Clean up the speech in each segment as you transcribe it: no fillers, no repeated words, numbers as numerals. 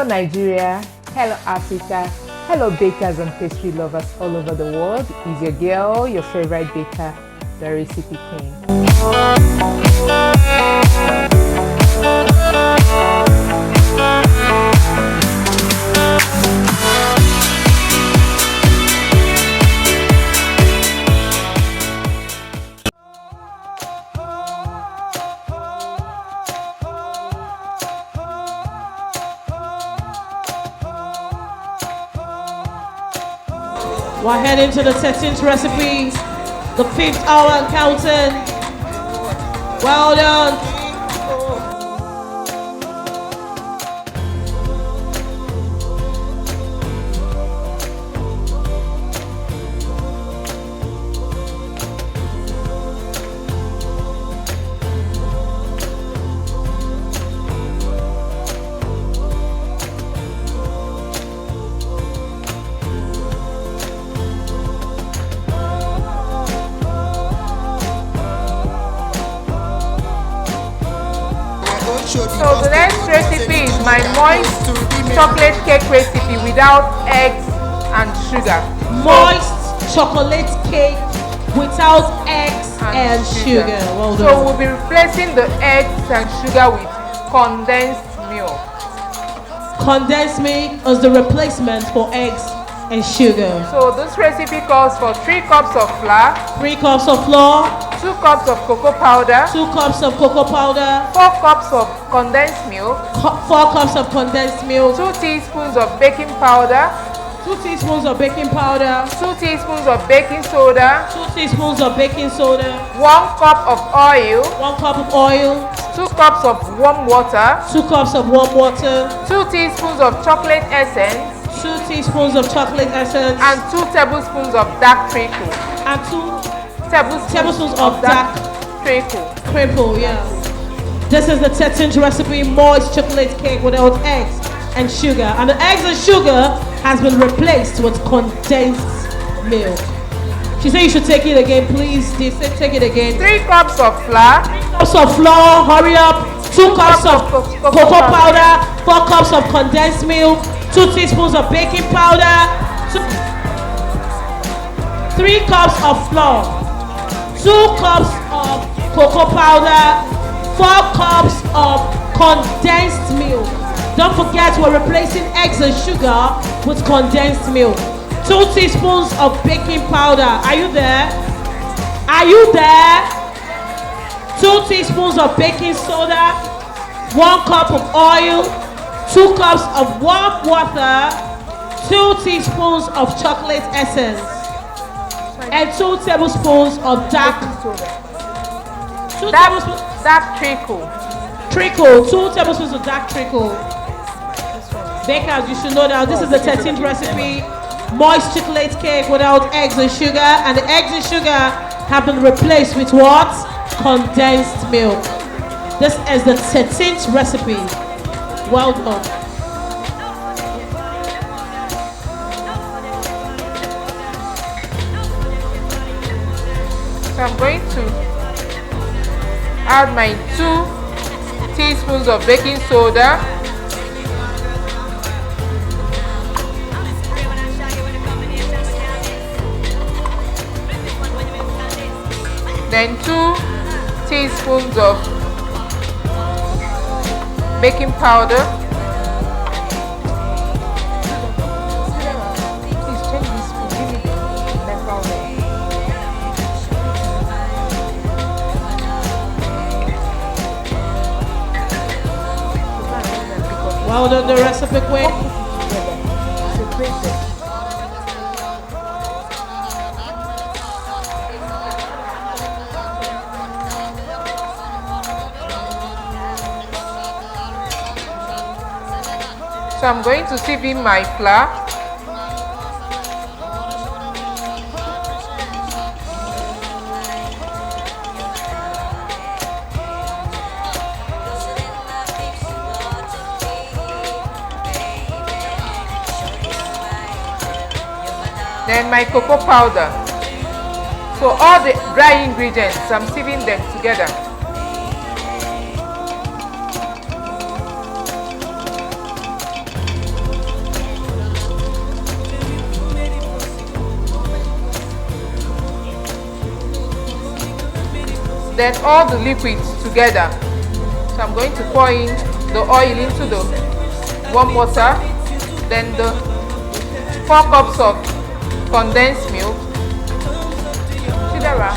Hello Nigeria, hello Africa, hello bakers and pastry lovers all over the world. Is your girl, your favorite baker, the Recipe Queen. We're heading to the 13th recipe, the 5th hour and counting. Well done. So the next recipe is my moist chocolate cake recipe without eggs and sugar. Moist chocolate cake without eggs and sugar. Well done. So we'll be replacing the eggs and sugar with condensed milk. Condensed milk is the replacement for eggs and sugar. So this recipe calls for 3 cups of flour, 3 cups of flour, 2 cups of cocoa powder, 2 cups of cocoa powder, 4 cups of condensed milk, 4 cups of condensed milk, 2 teaspoons of baking powder, 2 teaspoons of baking powder, 2 teaspoons of baking soda, 2 teaspoons of baking soda, 1 cup of oil, 1 cup of oil, 2 cups of warm water, 2 cups of warm water, 2 teaspoons of chocolate essence, 2 teaspoons of chocolate essence, and 2 tablespoons of dark treacle. and 2 Tablespoons of dark treacle. crumble, yes. This is the 13th recipe, moist chocolate cake without eggs and sugar. And the eggs and sugar has been replaced with condensed milk. She said you should take it again, please. They said take it again. 3 cups of flour, 3 cups of flour, hurry up. 2 cups of cocoa powder, 4 cups of condensed milk, 2 teaspoons of baking powder, 3 cups of flour, 2 cups of cocoa powder, 4 cups of condensed milk. Don't forget we're replacing eggs and sugar with condensed milk. 2 teaspoons of baking powder. Are you there? Are you there? 2 teaspoons of baking soda, 1 cup of oil, 2 cups of warm water, 2 teaspoons of chocolate essence, and 2 tablespoons of dark treacle. 2 tablespoons of dark treacle. Bakers, you should know that this is the 13th recipe, moist chocolate cake without eggs and sugar, and the eggs and sugar have been replaced with what? Condensed milk. This is the 13th recipe. Well done. So I'm going to add my 2 teaspoons of baking soda, then 2 teaspoons of baking powder. Please change this spoon. Give me the powder. Well done, the recipe queen. So I'm going to sieve in my flour. Then my cocoa powder. So all the dry ingredients, I'm sieving them together. then all the liquids together. So I'm going to pour in the oil into the warm water, then the 4 cups of condensed milk. Chidera.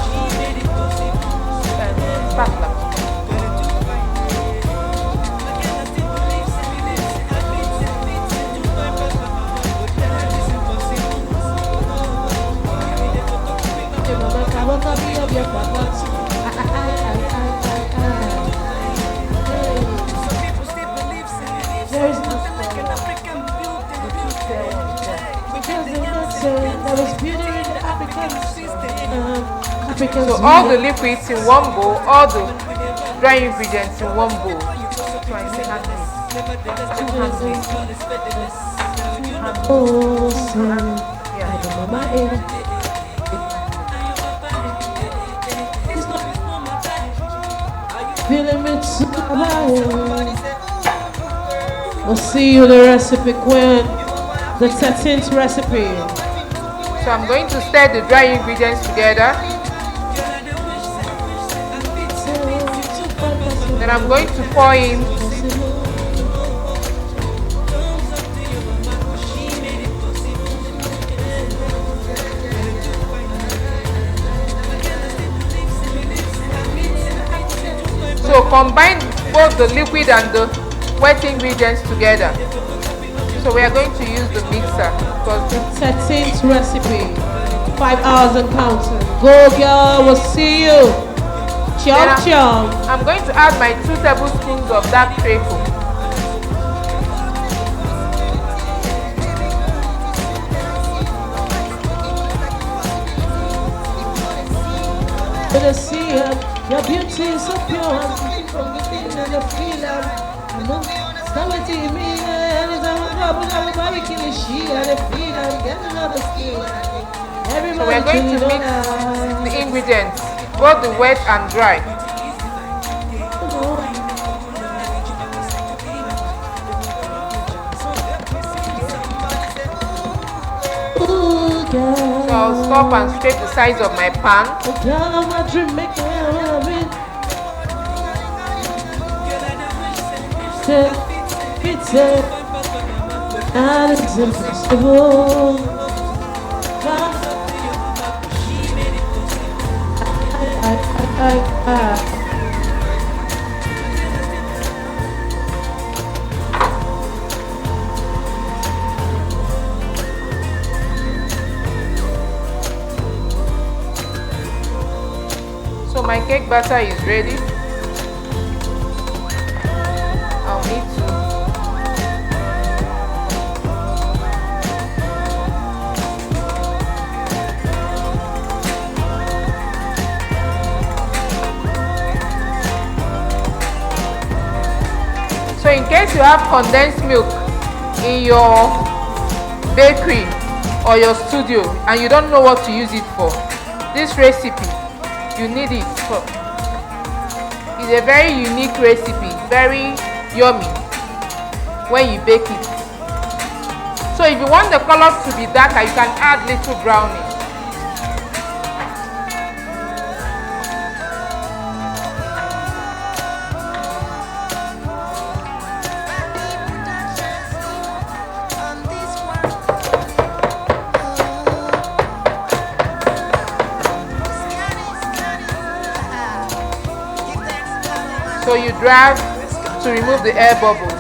So all the liquids in one bowl, all the dry ingredients in one bowl. So I say hand We'll see you the recipe, Queen. The 13th recipe. So I'm going to stir the dry ingredients together. Then I'm going to pour in so combine both the liquid and the wet ingredients together. So we are going to use the mixer because the 13th recipe. 5 hours and counting. Go girl, we'll see you. Chum chum. I'm going to add my 2 tablespoons of dark treacle. Gonna see you. Your beauty is so pure. I'm from within and the feeling. I know. Stop it to me. Anytime I go, I'm going to kill she and the feeling. Get another skill. So we're going to mix the ingredients, both the wet and dry. So I'll stop and scrape the sides of my pan. So my cake batter is ready. I'll need to So in case you have condensed milk in your bakery or your studio and you don't know what to use it for, this recipe, you need it for. It's a very unique recipe, very yummy when you bake it. So if you want the colors to be darker, you can add little brownie. So you drag to remove the air bubbles.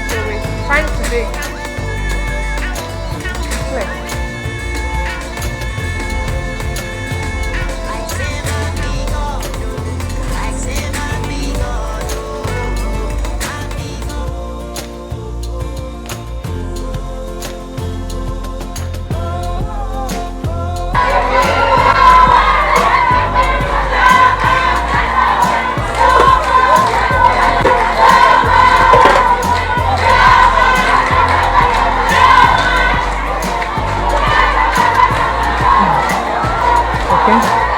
So it's time to bake. Okay.